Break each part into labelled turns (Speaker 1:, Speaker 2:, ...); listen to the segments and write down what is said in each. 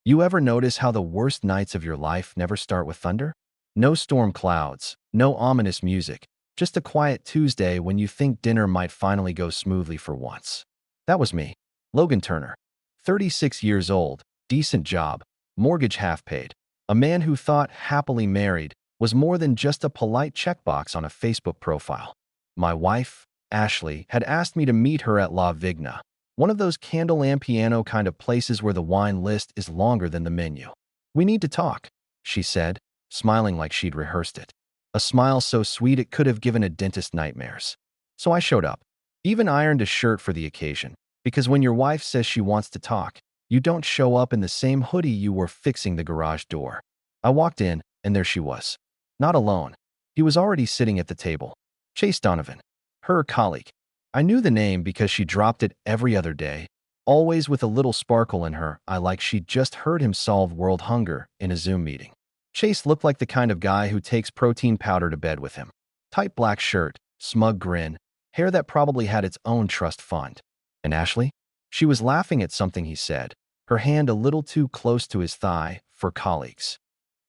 Speaker 1: You ever notice how the worst nights of your life never start with thunder? No storm clouds, no ominous music, just a quiet Tuesday when you think dinner might finally go smoothly for once. That was me, Logan Turner. 36 years old, decent job, mortgage half paid. A man who thought happily married was more than just a polite checkbox on a Facebook profile. My wife, Ashley, had asked me to meet her at La Vigna, one of those candle and piano kind of places where the wine list is longer than the menu. "We need to talk," she said, smiling like she'd rehearsed it. A smile so sweet it could have given a dentist nightmares. So I showed up. Even ironed a shirt for the occasion, because when your wife says she wants to talk, you don't show up in the same hoodie you wore fixing the garage door. I walked in, and there she was. Not alone. He was already sitting at the table. Chase Donovan, her colleague. I knew the name because she dropped it every other day, always with a little sparkle in her eye like she'd just heard him solve world hunger in a Zoom meeting. Chase looked like the kind of guy who takes protein powder to bed with him. Tight black shirt, smug grin, hair that probably had its own trust fund. And Ashley? She was laughing at something he said, her hand a little too close to his thigh for colleagues.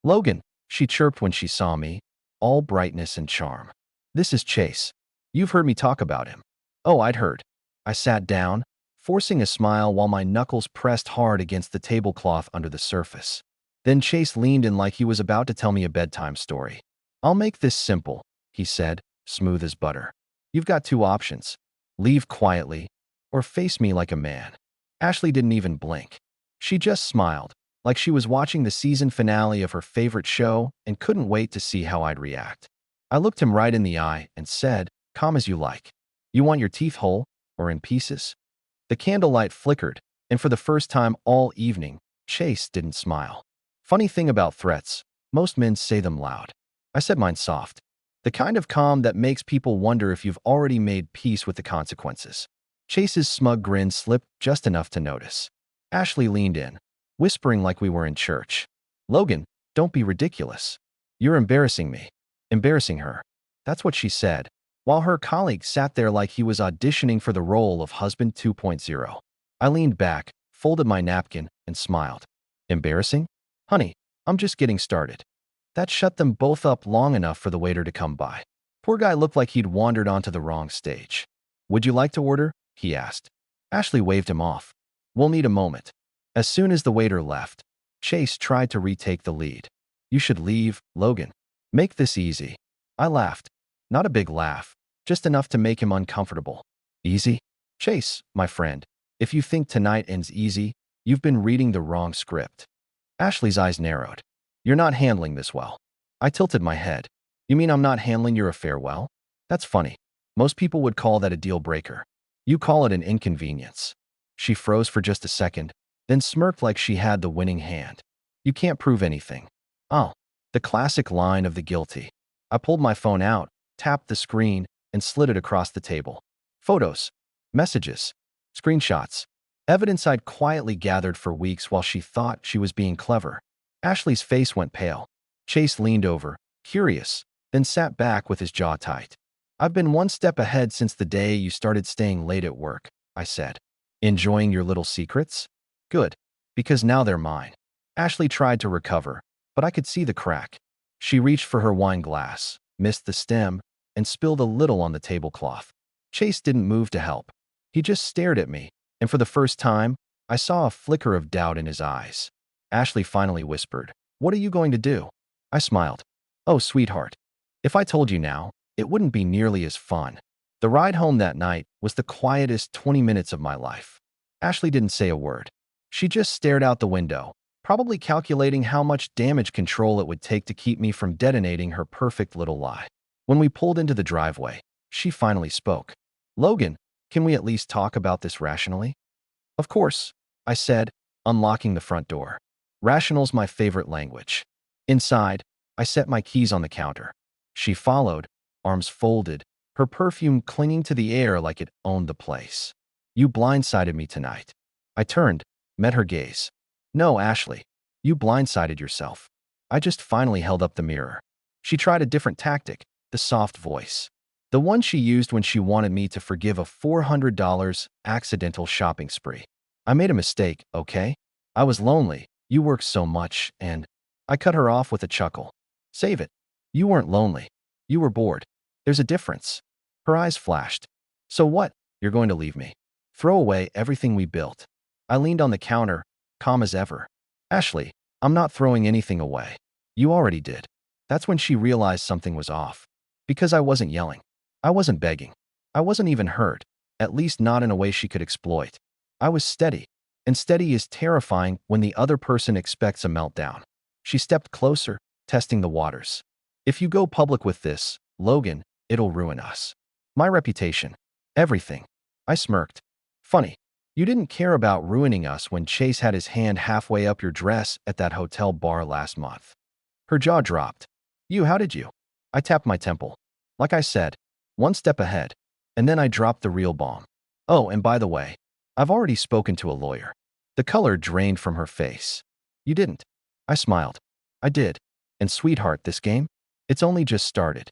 Speaker 1: "Logan," she chirped when she saw me, all brightness and charm. "This is Chase. You've heard me talk about him." Oh, I'd heard. I sat down, forcing a smile while my knuckles pressed hard against the tablecloth under the surface. Then Chase leaned in like he was about to tell me a bedtime story. "I'll make this simple," he said, smooth as butter. "You've got two options. Leave quietly, or face me like a man." Ashley didn't even blink. She just smiled, like she was watching the season finale of her favorite show and couldn't wait to see how I'd react. I looked him right in the eye and said, "Calm as you like. You want your teeth whole or in pieces?" The candlelight flickered, and for the first time all evening, Chase didn't smile. Funny thing about threats, most men say them loud. I said mine soft. The kind of calm that makes people wonder if you've already made peace with the consequences. Chase's smug grin slipped just enough to notice. Ashley leaned in, whispering like we were in church. "Logan, don't be ridiculous. You're embarrassing me." Embarrassing her. That's what she said, while her colleague sat there like he was auditioning for the role of husband 2.0. I leaned back, folded my napkin, and smiled. Embarrassing? Honey, I'm just getting started. That shut them both up long enough for the waiter to come by. Poor guy looked like he'd wandered onto the wrong stage. "Would you like to order?" he asked. Ashley waved him off. "We'll need a moment." As soon as the waiter left, Chase tried to retake the lead. "You should leave, Logan. Make this easy." I laughed. Not a big laugh, just enough to make him uncomfortable. "Easy? Chase, my friend, if you think tonight ends easy, you've been reading the wrong script." Ashley's eyes narrowed. "You're not handling this well." I tilted my head. "You mean I'm not handling your affair well? That's funny. Most people would call that a deal breaker. You call it an inconvenience." She froze for just a second, then smirked like she had the winning hand. "You can't prove anything." Oh, the classic line of the guilty. I pulled my phone out, tapped the screen, and slid it across the table. Photos, messages, screenshots, evidence I'd quietly gathered for weeks while she thought she was being clever. Ashley's face went pale. Chase leaned over, curious, then sat back with his jaw tight. "I've been one step ahead since the day you started staying late at work," I said. "Enjoying your little secrets? Good, because now they're mine." Ashley tried to recover, but I could see the crack. She reached for her wine glass, missed the stem, and spilled a little on the tablecloth. Chase didn't move to help. He just stared at me, and for the first time, I saw a flicker of doubt in his eyes. Ashley finally whispered, "What are you going to do?" I smiled. "Oh, sweetheart. If I told you now, it wouldn't be nearly as fun." The ride home that night was the quietest 20 minutes of my life. Ashley didn't say a word. She just stared out the window, probably calculating how much damage control it would take to keep me from detonating her perfect little lie. When we pulled into the driveway, she finally spoke. "Logan, can we at least talk about this rationally?" "Of course," I said, unlocking the front door. Rational's my favorite language. Inside, I set my keys on the counter. She followed, arms folded, her perfume clinging to the air like it owned the place. "You blindsided me tonight." I turned, met her gaze. "No, Ashley, you blindsided yourself." I just finally held up the mirror. She tried a different tactic, the soft voice. The one she used when she wanted me to forgive a $400 accidental shopping spree. "I made a mistake, okay? I was lonely, You work so much, and I cut her off with a chuckle. Save it. You weren't lonely. You were bored. There's a difference. Her eyes flashed. So what? You're going to leave me? Throw away everything we built? I leaned on the counter, calm as ever. Ashley, I'm not throwing anything away. You already did. That's when she realized something was off. Because I wasn't yelling. I wasn't begging. I wasn't even hurt, at least not in a way she could exploit. I was steady, and steady is terrifying when the other person expects a meltdown. She stepped closer, testing the waters. If you go public with this, Logan, it'll ruin us. My reputation. Everything. I smirked. Funny. You didn't care about ruining us when Chase had his hand halfway up your dress at that hotel bar last month. Her jaw dropped. How did you? I tapped my temple. Like I said, one step ahead. And then I dropped the real bomb. Oh, and by the way, I've already spoken to a lawyer. The color drained from her face. You didn't. I smiled. I did. And sweetheart, this game? It's only just started.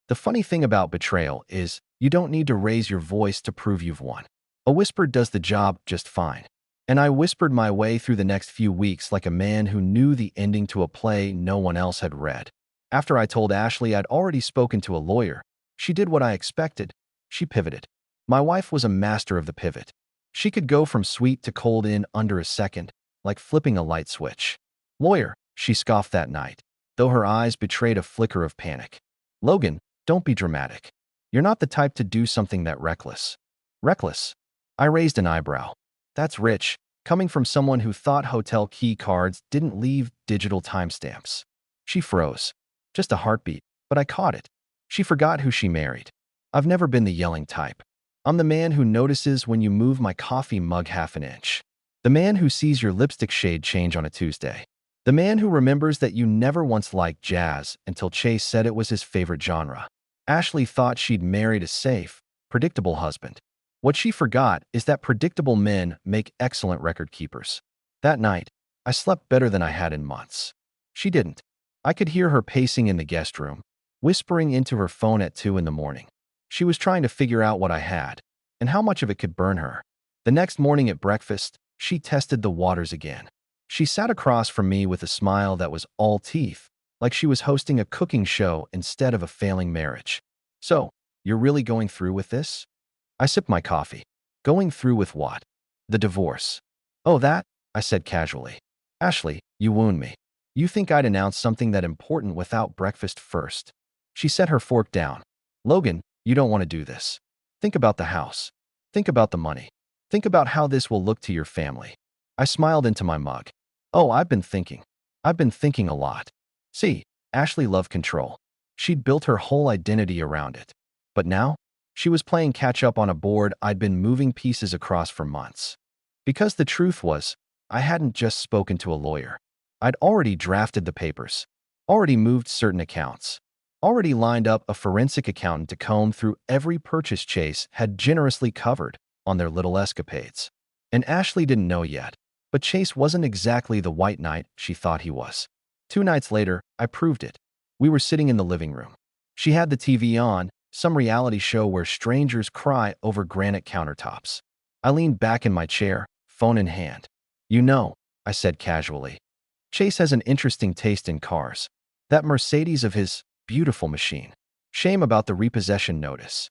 Speaker 1: The funny thing about betrayal is you don't need to raise your voice to prove you've won. A whisper does the job just fine. And I whispered my way through the next few weeks like a man who knew the ending to a play no one else had read. After I told Ashley I'd already spoken to a lawyer, she did what I expected. She pivoted. My wife was a master of the pivot. She could go from sweet to cold in under a second, like flipping a light switch. Lawyer, she scoffed that night, though her eyes betrayed a flicker of panic. Logan, don't be dramatic. You're not the type to do something that reckless. Reckless? I raised an eyebrow. That's rich, coming from someone who thought hotel key cards didn't leave digital timestamps. She froze. Just a heartbeat, but I caught it. She forgot who she married. I've never been the yelling type. I'm the man who notices when you move my coffee mug half an inch. The man who sees your lipstick shade change on a Tuesday. The man who remembers that you never once liked jazz until Chase said it was his favorite genre. Ashley thought she'd married a safe, predictable husband. What she forgot is that predictable men make excellent record keepers. That night, I slept better than I had in months. She didn't. I could hear her pacing in the guest room, whispering into her phone at 2 in the morning. She was trying to figure out what I had and how much of it could burn her. The next morning at breakfast, she tested the waters again. She sat across from me with a smile that was all teeth, like she was hosting a cooking show instead of a failing marriage. So, you're really going through with this? I sipped my coffee. Going through with what? The divorce. Oh, that? I said casually. Ashley, you wound me. You think I'd announce something that important without breakfast first? She set her fork down. Logan, you don't want to do this. Think about the house. Think about the money. Think about how this will look to your family. I smiled into my mug. Oh, I've been thinking. I've been thinking a lot. See, Ashley loved control. She'd built her whole identity around it. But now, she was playing catch-up on a board I'd been moving pieces across for months. Because the truth was, I hadn't just spoken to a lawyer. I'd already drafted the papers, already moved certain accounts, already lined up a forensic accountant to comb through every purchase Chase had generously covered on their little escapades. And Ashley didn't know yet, but Chase wasn't exactly the white knight she thought he was. 2 nights later, I proved it. We were sitting in the living room. She had the TV on, some reality show where strangers cry over granite countertops. I leaned back in my chair, phone in hand. You know, I said casually. Chase has an interesting taste in cars. That Mercedes of his, beautiful machine. Shame about the repossession notice.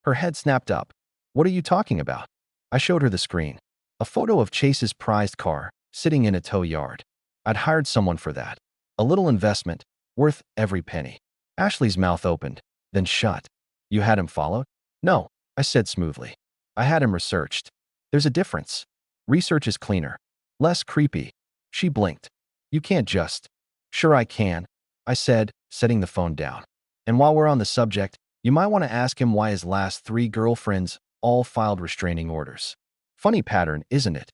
Speaker 1: Her head snapped up. What are you talking about? I showed her the screen. A photo of Chase's prized car, sitting in a tow yard. I'd hired someone for that. A little investment, worth every penny. Ashley's mouth opened, then shut. You had him followed? No, I said smoothly. I had him researched. There's a difference. Research is cleaner. Less creepy. She blinked. You can't just. Sure I can, I said, setting the phone down. And while we're on the subject, you might want to ask him why his last 3 girlfriends all filed restraining orders. Funny pattern, isn't it?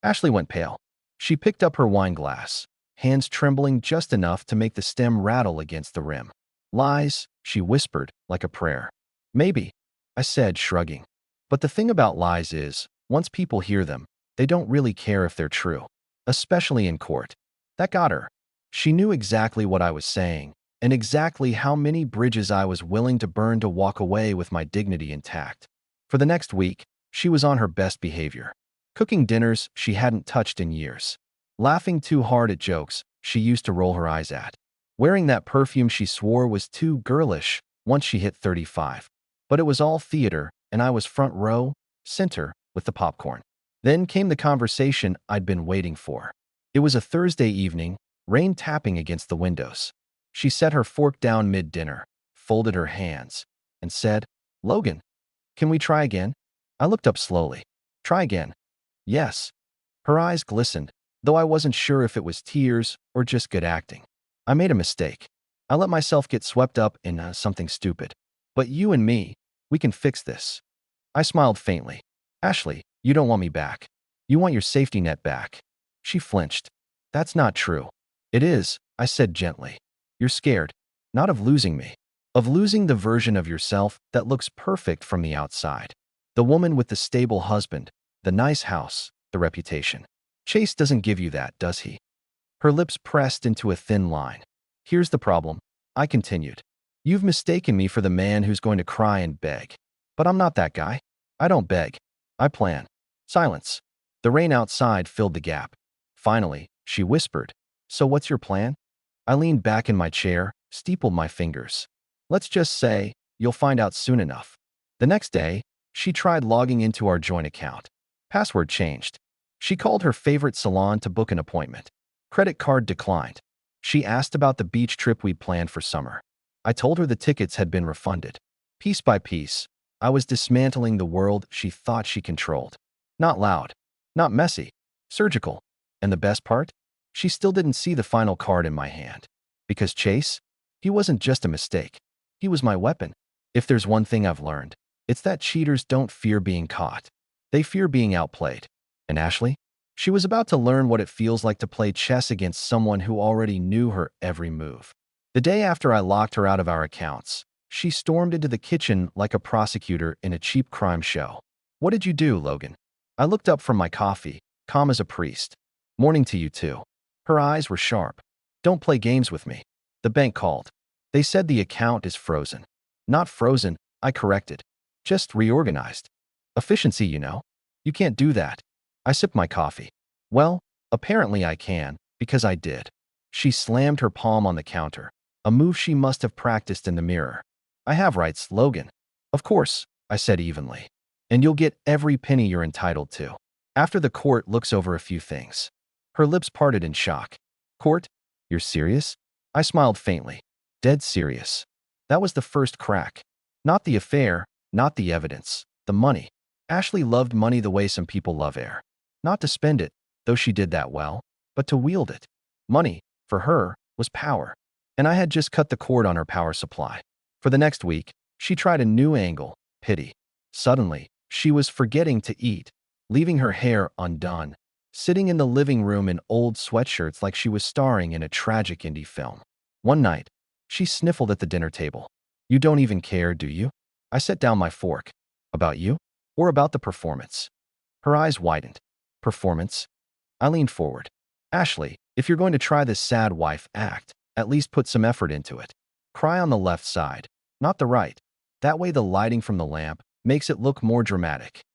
Speaker 1: Ashley went pale. She picked up her wine glass, hands trembling just enough to make the stem rattle against the rim. Lies, she whispered, like a prayer. Maybe, I said, shrugging. But the thing about lies is, once people hear them, they don't really care if they're true. Especially in court. That got her. She knew exactly what I was saying, and exactly how many bridges I was willing to burn to walk away with my dignity intact. For the next week, she was on her best behavior. Cooking dinners she hadn't touched in years. laughing too hard at jokes she used to roll her eyes at, wearing that perfume she swore was too girlish once she hit 35. But it was all theater, and I was front row, center, with the popcorn. Then came the conversation I'd been waiting for. It was a Thursday evening, rain tapping against the windows. She set her fork down mid-dinner, folded her hands, and said, "Logan, can we try again?" I looked up slowly. "Try again?" "Yes." Her eyes glistened, though I wasn't sure if it was tears or just good acting. "I made a mistake. I let myself get swept up in something stupid. But you and me, we can fix this." I smiled faintly. "Ashley, you don't want me back. You want your safety net back." She flinched. "That's not true." "It is," I said gently. "You're scared, not of losing me, of losing the version of yourself that looks perfect from the outside. The woman with the stable husband, the nice house, the reputation. Chase doesn't give you that, does he?" Her lips pressed into a thin line. "Here's the problem," I continued. "You've mistaken me for the man who's going to cry and beg. But I'm not that guy. I don't beg. I plan." Silence. The rain outside filled the gap. Finally, she whispered, "So what's your plan?" I leaned back in my chair, steepled my fingers. "Let's just say, you'll find out soon enough." The next day, she tried logging into our joint account. Password changed. She called her favorite salon to book an appointment. Credit card declined. She asked about the beach trip we'd planned for summer. I told her the tickets had been refunded. Piece by piece, I was dismantling the world she thought she controlled. Not loud, not messy, surgical. And the best part? She still didn't see the final card in my hand. Because Chase, he wasn't just a mistake. He was my weapon. If there's one thing I've learned, it's that cheaters don't fear being caught. They fear being outplayed. And Ashley? She was about to learn what it feels like to play chess against someone who already knew her every move. The day after I locked her out of our accounts, she stormed into the kitchen like a prosecutor in a cheap crime show. "What did you do, Logan?" I looked up from my coffee, calm as a priest. "Morning to you too." Her eyes were sharp. "Don't play games with me." The bank called. They said the account is frozen. "Not frozen," I corrected. "Just reorganized. Efficiency, you know. You can't do that." I sipped my coffee. "Well, apparently I can, because I did." She slammed her palm on the counter, a move she must have practiced in the mirror. "I have rights, Logan." "Of course," I said evenly. "And you'll get every penny you're entitled to. After the court looks over a few things." Her lips parted in shock. "Court? You're serious?" I smiled faintly. "Dead serious." That was the first crack. Not the affair, not the evidence, the money. Ashley loved money the way some people love air. Not to spend it, though she did that well, but to wield it. Money, for her, was power. And I had just cut the cord on her power supply. For the next week, she tried a new angle, pity. Suddenly, she was forgetting to eat, leaving her hair undone, sitting in the living room in old sweatshirts like she was starring in a tragic indie film. One night, she sniffled at the dinner table. "You don't even care, do you?" I set down my fork. "About you? Or about the performance?" Her eyes widened. "Performance?" I leaned forward. "Ashley, if you're going to try this sad wife act, at least put some effort into it. Cry on the left side, not the right. That way the lighting from the lamp makes it look more dramatic."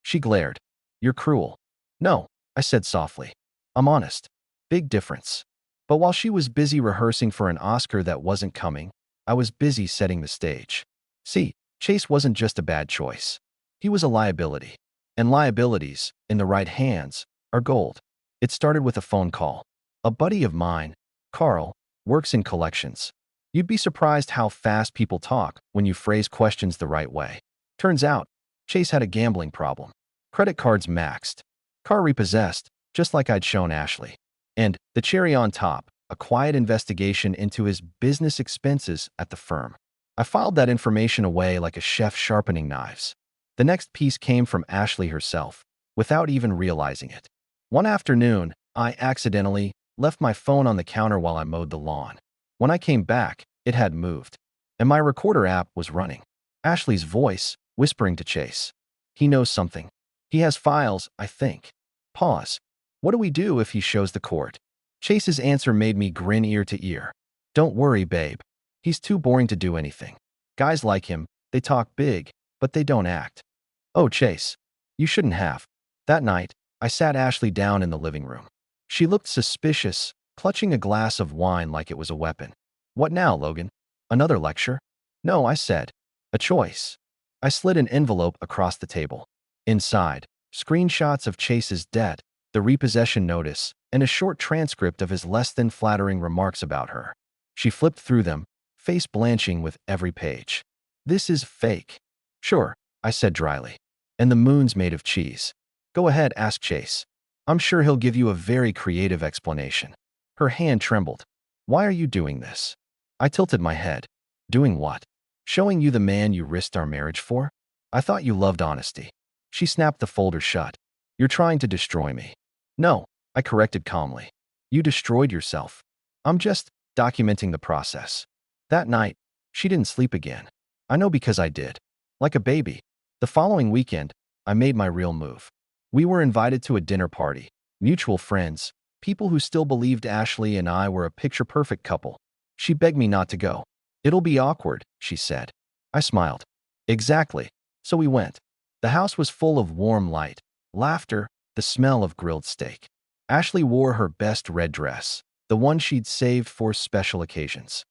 Speaker 1: She glared. "You're cruel." "No," I said softly. "I'm honest. Big difference." But while she was busy rehearsing for an Oscar that wasn't coming, I was busy setting the stage. See, Chase wasn't just a bad choice. He was a liability. And liabilities, in the right hands, are gold. It started with a phone call. A buddy of mine, Carl, works in collections. You'd be surprised how fast people talk when you phrase questions the right way. Turns out, Chase had a gambling problem. Credit cards maxed. Car repossessed, just like I'd shown Ashley. And, the cherry on top, a quiet investigation into his business expenses at the firm. I filed that information away like a chef sharpening knives. The next piece came from Ashley herself, without even realizing it. One afternoon, I accidentally left my phone on the counter while I mowed the lawn. When I came back, it had moved, and my recorder app was running. Ashley's voice, whispering to Chase. "He knows something. He has files, I think." Pause. "What do we do if he shows the court?" Chase's answer made me grin ear to ear. "Don't worry, babe. He's too boring to do anything. Guys like him, they talk big, but they don't act." "Oh, Chase, you shouldn't have." That night, I sat Ashley down in the living room. She looked suspicious, clutching a glass of wine like it was a weapon. What now, Logan? Another lecture? No, I said. A choice. I slid an envelope across the table. Inside, screenshots of Chase's debt, the repossession notice, and a short transcript of his less than flattering remarks about her. She flipped through them, face blanching with every page. This is fake. Sure, I said dryly. And the moon's made of cheese. Go ahead, ask Chase. I'm sure he'll give you a very creative explanation. Her hand trembled. Why are you doing this? I tilted my head. Doing what? Showing you the man you risked our marriage for? I thought you loved honesty. She snapped the folder shut. You're trying to destroy me. No, I corrected calmly. You destroyed yourself. I'm just documenting the process. That night, she didn't sleep again. I know because I did. Like a baby. The following weekend, I made my real move. We were invited to a dinner party. Mutual friends, people who still believed Ashley and I were a picture-perfect couple. She begged me not to go. It'll be awkward, she said. I smiled. Exactly. So we went. The house was full of warm light, laughter, the smell of grilled steak. Ashley wore her best red dress, the one she'd saved for special occasions.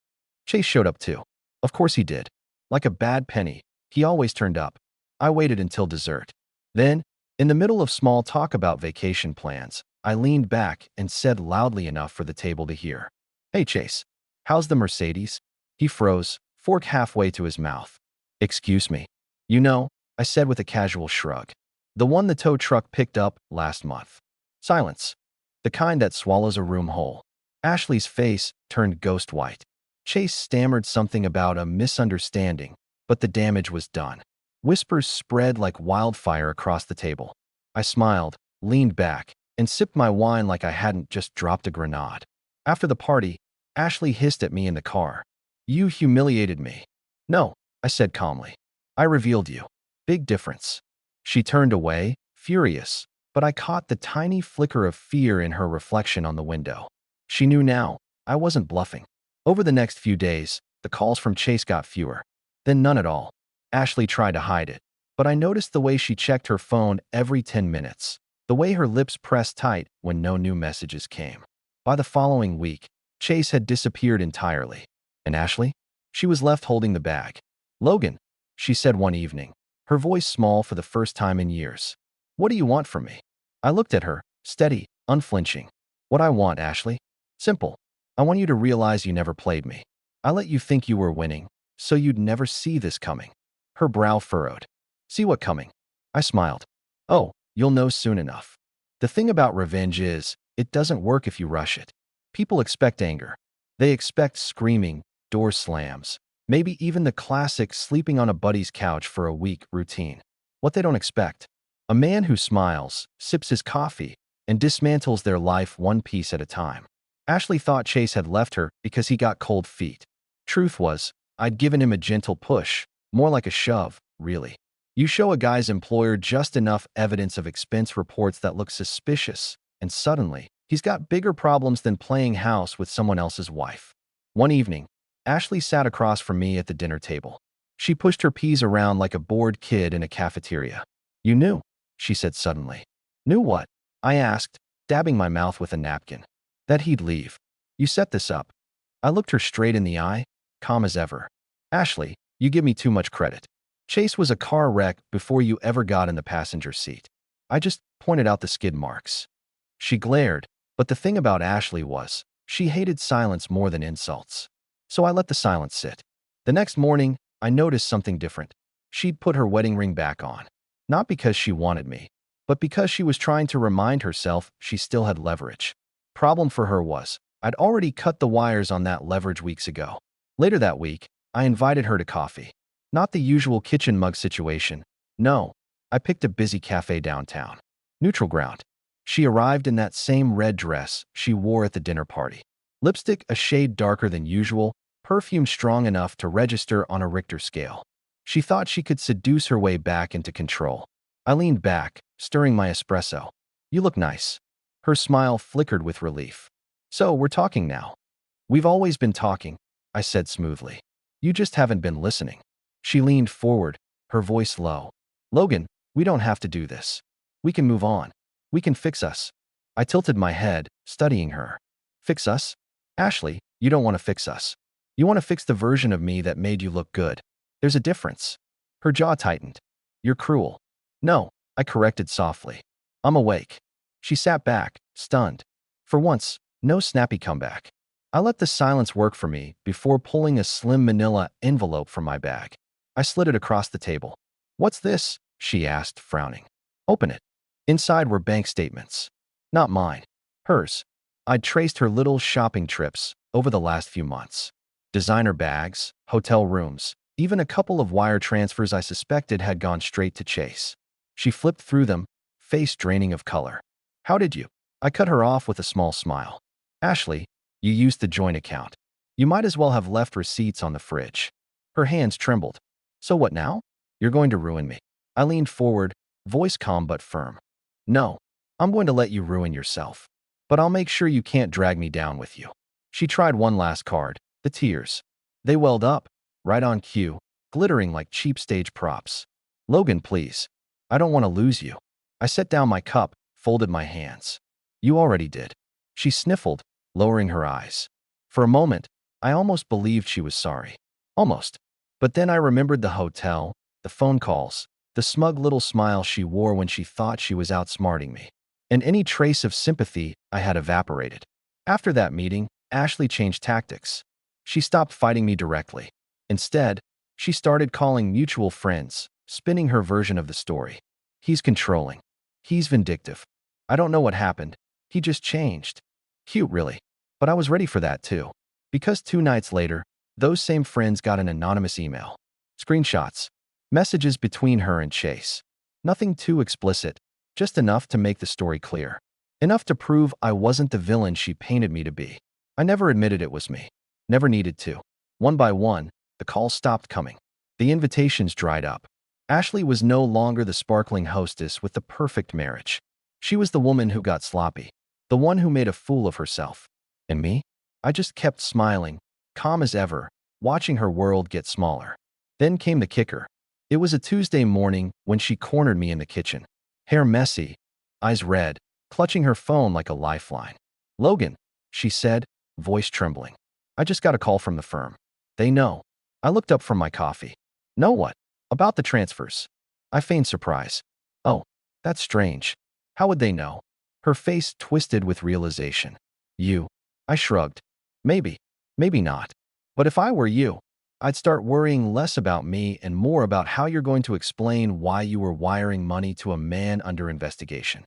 Speaker 1: Chase showed up too. Of course he did. Like a bad penny, he always turned up. I waited until dessert. Then, in the middle of small talk about vacation plans, I leaned back and said loudly enough for the table to hear. Hey Chase, how's the Mercedes? He froze, fork halfway to his mouth. Excuse me. You know, I said with a casual shrug. The one the tow truck picked up last month. Silence. The kind that swallows a room whole. Ashley's face turned ghost white. Chase stammered something about a misunderstanding, but the damage was done. Whispers spread like wildfire across the table. I smiled, leaned back, and sipped my wine like I hadn't just dropped a grenade. After the party, Ashley hissed at me in the car. You humiliated me. No, I said calmly. I revealed you. Big difference. She turned away, furious, but I caught the tiny flicker of fear in her reflection on the window. She knew now, I wasn't bluffing. Over the next few days, the calls from Chase got fewer. Then none at all. Ashley tried to hide it, but I noticed the way she checked her phone every 10 minutes, the way her lips pressed tight when no new messages came. By the following week, Chase had disappeared entirely. And Ashley? She was left holding the bag. Logan, she said one evening, her voice small for the first time in years. What do you want from me? I looked at her, steady, unflinching. What I want, Ashley? Simple. I want you to realize you never played me. I let you think you were winning, so you'd never see this coming. Her brow furrowed. See what coming? I smiled. Oh, you'll know soon enough. The thing about revenge is, it doesn't work if you rush it. People expect anger. They expect screaming, door slams, maybe even the classic sleeping on a buddy's couch for a week routine. What they don't expect. A man who smiles, sips his coffee, and dismantles their life one piece at a time. Ashley thought Chase had left her because he got cold feet. Truth was, I'd given him a gentle push, more like a shove, really. You show a guy's employer just enough evidence of expense reports that look suspicious, and suddenly, he's got bigger problems than playing house with someone else's wife. One evening, Ashley sat across from me at the dinner table. She pushed her peas around like a bored kid in a cafeteria. You knew, she said suddenly. Knew what? I asked, dabbing my mouth with a napkin. That he'd leave. You set this up. I looked her straight in the eye, calm as ever. Ashley, you give me too much credit. Chase was a car wreck before you ever got in the passenger seat. I just pointed out the skid marks. She glared, but the thing about Ashley was, she hated silence more than insults. So I let the silence sit. The next morning, I noticed something different. She'd put her wedding ring back on. Not because she wanted me, but because she was trying to remind herself she still had leverage. Problem for her was, I'd already cut the wires on that leverage weeks ago. Later that week, I invited her to coffee. Not the usual kitchen mug situation. No, I picked a busy cafe downtown. Neutral ground. She arrived in that same red dress she wore at the dinner party. Lipstick a shade darker than usual, perfume strong enough to register on a Richter scale. She thought she could seduce her way back into control. I leaned back, stirring my espresso. You look nice. Her smile flickered with relief. So, we're talking now. We've always been talking, I said smoothly. You just haven't been listening. She leaned forward, her voice low. Logan, we don't have to do this. We can move on. We can fix us. I tilted my head, studying her. Fix us? Ashley, you don't want to fix us. You want to fix the version of me that made you look good. There's a difference. Her jaw tightened. You're cruel. No, I corrected softly. I'm awake. She sat back, stunned. For once, no snappy comeback. I let the silence work for me before pulling a slim manila envelope from my bag. I slid it across the table. What's this? She asked, frowning. Open it. Inside were bank statements. Not mine. Hers. I'd traced her little shopping trips over the last few months. Designer bags, hotel rooms, even a couple of wire transfers I suspected had gone straight to Chase. She flipped through them, face draining of color. How did you? I cut her off with a small smile. Ashley, you used the joint account. You might as well have left receipts on the fridge. Her hands trembled. So what now? You're going to ruin me. I leaned forward, voice calm but firm. No, I'm going to let you ruin yourself. But I'll make sure you can't drag me down with you. She tried one last card, the tears. They welled up, right on cue, glittering like cheap stage props. Logan, please. I don't want to lose you. I set down my cup, folded my hands. You already did. She sniffled, lowering her eyes. For a moment, I almost believed she was sorry. Almost. But then I remembered the hotel, the phone calls, the smug little smile she wore when she thought she was outsmarting me. And any trace of sympathy I had evaporated. After that meeting, Ashley changed tactics. She stopped fighting me directly. Instead, she started calling mutual friends, spinning her version of the story. He's controlling. He's vindictive. I don't know what happened. He just changed. Cute, really. But I was ready for that too. Because 2 nights later, those same friends got an anonymous email. Screenshots. Messages between her and Chase. Nothing too explicit, just enough to make the story clear. Enough to prove I wasn't the villain she painted me to be. I never admitted it was me. Never needed to. One by one, the calls stopped coming. The invitations dried up. Ashley was no longer the sparkling hostess with the perfect marriage. She was the woman who got sloppy. The one who made a fool of herself. And me? I just kept smiling, calm as ever, watching her world get smaller. Then came the kicker. It was a Tuesday morning when she cornered me in the kitchen. Hair messy, eyes red, clutching her phone like a lifeline. Logan, she said, voice trembling. I just got a call from the firm. They know. I looked up from my coffee. Know what? About the transfers. I feigned surprise. Oh, that's strange. How would they know? Her face twisted with realization. You. I shrugged. Maybe. Maybe not. But if I were you, I'd start worrying less about me and more about how you're going to explain why you were wiring money to a man under investigation.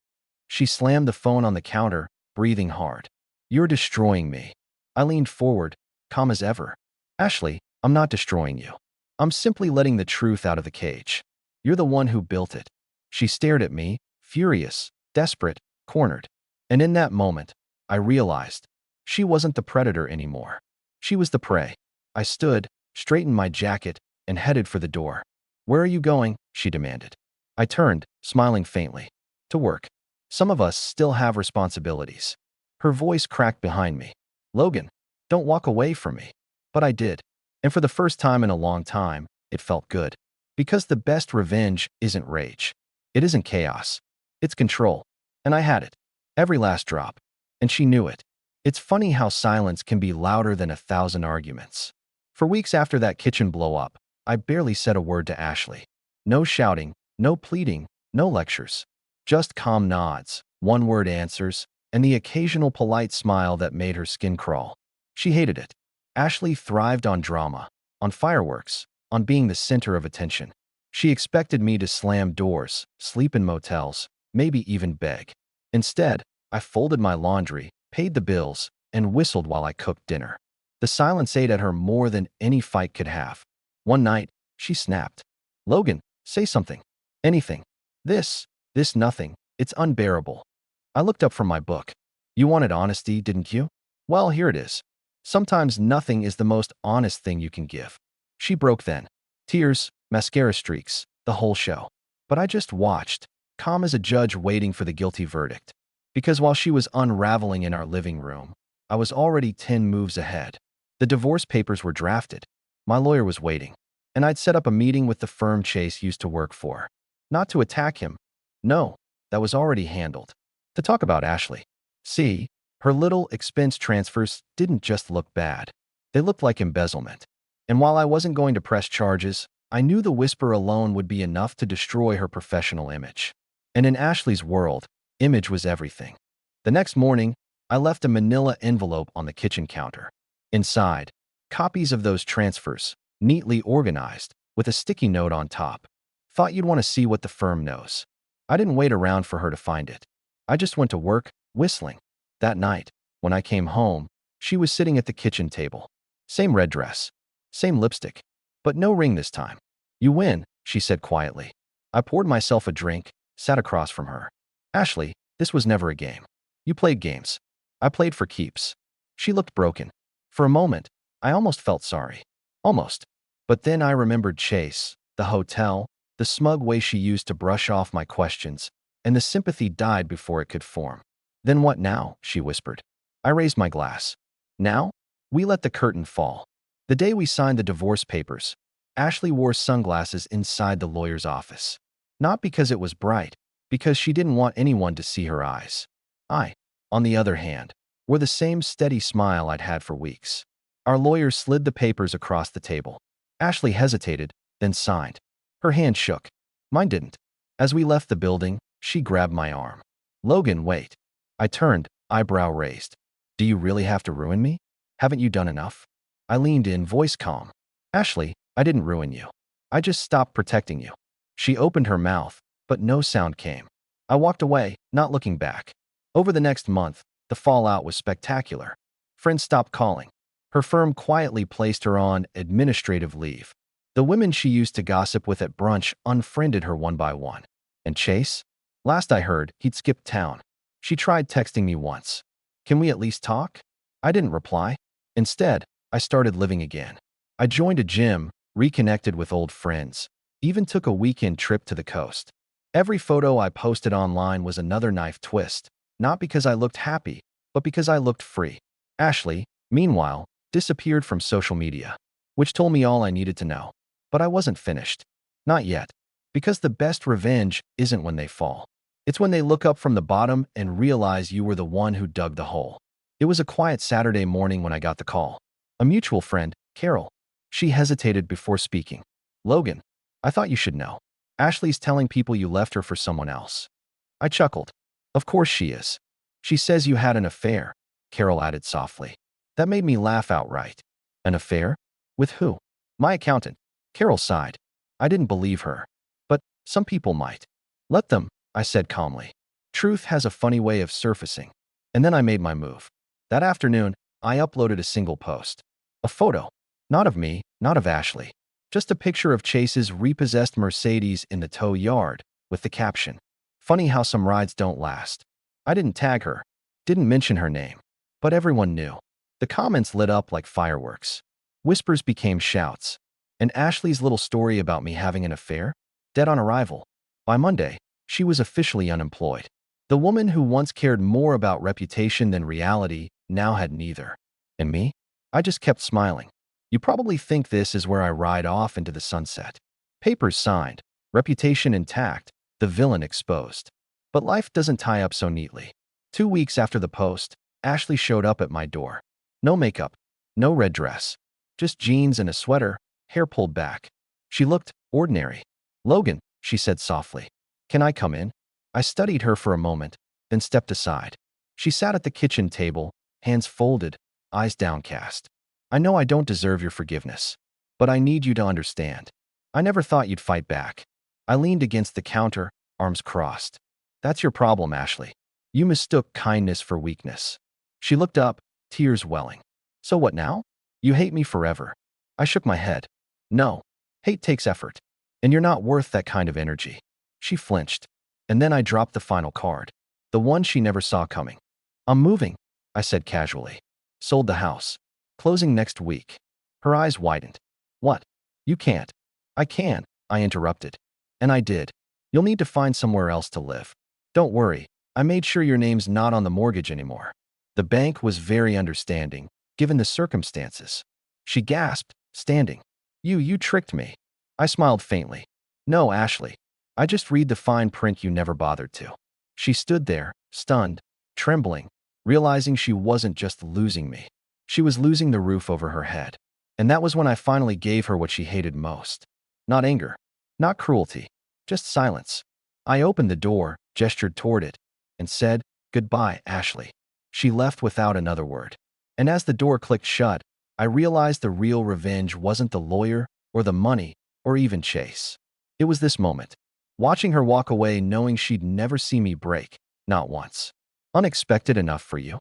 Speaker 1: She slammed the phone on the counter, breathing hard. You're destroying me. I leaned forward, calm as ever. Ashley, I'm not destroying you. I'm simply letting the truth out of the cage. You're the one who built it. She stared at me, furious, desperate, cornered. And in that moment, I realized she wasn't the predator anymore. She was the prey. I stood, straightened my jacket, and headed for the door. Where are you going? She demanded. I turned, smiling faintly. To work. Some of us still have responsibilities. Her voice cracked behind me. Logan, don't walk away from me. But I did. And for the first time in a long time, it felt good. Because the best revenge isn't rage. It isn't chaos. It's control. And I had it. Every last drop. And she knew it. It's funny how silence can be louder than 1,000 arguments. For weeks after that kitchen blow-up, I barely said a word to Ashley. No shouting, no pleading, no lectures. Just calm nods, one-word answers, and the occasional polite smile that made her skin crawl. She hated it. Ashley thrived on drama, on fireworks, on being the center of attention. She expected me to slam doors, sleep in motels, maybe even beg. Instead, I folded my laundry, paid the bills, and whistled while I cooked dinner. The silence ate at her more than any fight could have. One night, she snapped. Logan, say something. Anything. This nothing. It's unbearable. I looked up from my book. You wanted honesty, didn't you? Well, here it is. Sometimes nothing is the most honest thing you can give. She broke then. Tears, mascara streaks, the whole show. But I just watched, calm as a judge waiting for the guilty verdict. Because while she was unraveling in our living room, I was already 10 moves ahead. The divorce papers were drafted. My lawyer was waiting. And I'd set up a meeting with the firm Chase used to work for. Not to attack him. No, that was already handled. To talk about Ashley. See, Her little expense transfers didn't just look bad. They looked like embezzlement. And while I wasn't going to press charges, I knew the whisper alone would be enough to destroy her professional image. And in Ashley's world, image was everything. The next morning, I left a manila envelope on the kitchen counter. Inside, copies of those transfers, neatly organized, with a sticky note on top. Thought you'd want to see what the firm knows. I didn't wait around for her to find it. I just went to work, whistling. That night, when I came home, she was sitting at the kitchen table. Same red dress, same lipstick, but no ring this time. You win, she said quietly. I poured myself a drink, sat across from her. Ashley, this was never a game. You played games. I played for keeps. She looked broken. For a moment, I almost felt sorry. Almost. But then I remembered Chase, the hotel, the smug way she used to brush off my questions, and the sympathy died before it could form. Then what now? She whispered. I raised my glass. Now? We let the curtain fall. The day we signed the divorce papers, Ashley wore sunglasses inside the lawyer's office. Not because it was bright, because she didn't want anyone to see her eyes. I, on the other hand, wore the same steady smile I'd had for weeks. Our lawyer slid the papers across the table. Ashley hesitated, then signed. Her hand shook. Mine didn't. As we left the building, she grabbed my arm. Logan, wait. I turned, eyebrow raised. Do you really have to ruin me? Haven't you done enough? I leaned in, voice calm. Ashley, I didn't ruin you. I just stopped protecting you. She opened her mouth, but no sound came. I walked away, not looking back. Over the next month, the fallout was spectacular. Friends stopped calling. Her firm quietly placed her on administrative leave. The women she used to gossip with at brunch unfriended her one by one. And Chase? Last I heard, he'd skipped town. She tried texting me once. Can we at least talk? I didn't reply. Instead, I started living again. I joined a gym, reconnected with old friends, even took a weekend trip to the coast. Every photo I posted online was another knife twist, not because I looked happy, but because I looked free. Ashley, meanwhile, disappeared from social media, which told me all I needed to know. But I wasn't finished. Not yet. Because the best revenge isn't when they fall. It's when they look up from the bottom and realize you were the one who dug the hole. It was a quiet Saturday morning when I got the call. A mutual friend, Carol. She hesitated before speaking. Logan, I thought you should know. Ashley's telling people you left her for someone else. I chuckled. Of course she is. She says you had an affair, Carol added softly. That made me laugh outright. An affair? With who? My accountant. Carol sighed. I didn't believe her. But some people might. Let them, I said calmly. Truth has a funny way of surfacing. And then I made my move. That afternoon, I uploaded a single post. A photo. Not of me, not of Ashley. Just a picture of Chase's repossessed Mercedes in the tow yard, with the caption, "Funny how some rides don't last." I didn't tag her, didn't mention her name, but everyone knew. The comments lit up like fireworks. Whispers became shouts. And Ashley's little story about me having an affair? Dead on arrival. By Monday, she was officially unemployed. The woman who once cared more about reputation than reality now had neither. And me? I just kept smiling. You probably think this is where I ride off into the sunset. Papers signed, reputation intact, the villain exposed. But life doesn't tie up so neatly. 2 weeks after the post, Ashley showed up at my door. No makeup, no red dress, just jeans and a sweater, hair pulled back. She looked ordinary. Logan, she said softly. Can I come in? I studied her for a moment, then stepped aside. She sat at the kitchen table, hands folded, eyes downcast. I know I don't deserve your forgiveness, but I need you to understand. I never thought you'd fight back. I leaned against the counter, arms crossed. That's your problem, Ashley. You mistook kindness for weakness. She looked up, tears welling. So what now? You hate me forever. I shook my head. No. Hate takes effort. And you're not worth that kind of energy. She flinched. And then I dropped the final card. The one she never saw coming. I'm moving, I said casually. Sold the house. Closing next week. Her eyes widened. What? You can't. I can, I interrupted. And I did. You'll need to find somewhere else to live. Don't worry, I made sure your name's not on the mortgage anymore. The bank was very understanding, given the circumstances. She gasped, standing. You tricked me. I smiled faintly. No, Ashley. I just read the fine print you never bothered to. She stood there, stunned, trembling, realizing she wasn't just losing me. She was losing the roof over her head. And that was when I finally gave her what she hated most. Not anger, not cruelty, just silence. I opened the door, gestured toward it, and said, "Goodbye, Ashley." She left without another word. And as the door clicked shut, I realized the real revenge wasn't the lawyer or the money or even Chase. It was this moment, watching her walk away knowing she'd never see me break, not once. Unexpected enough for you?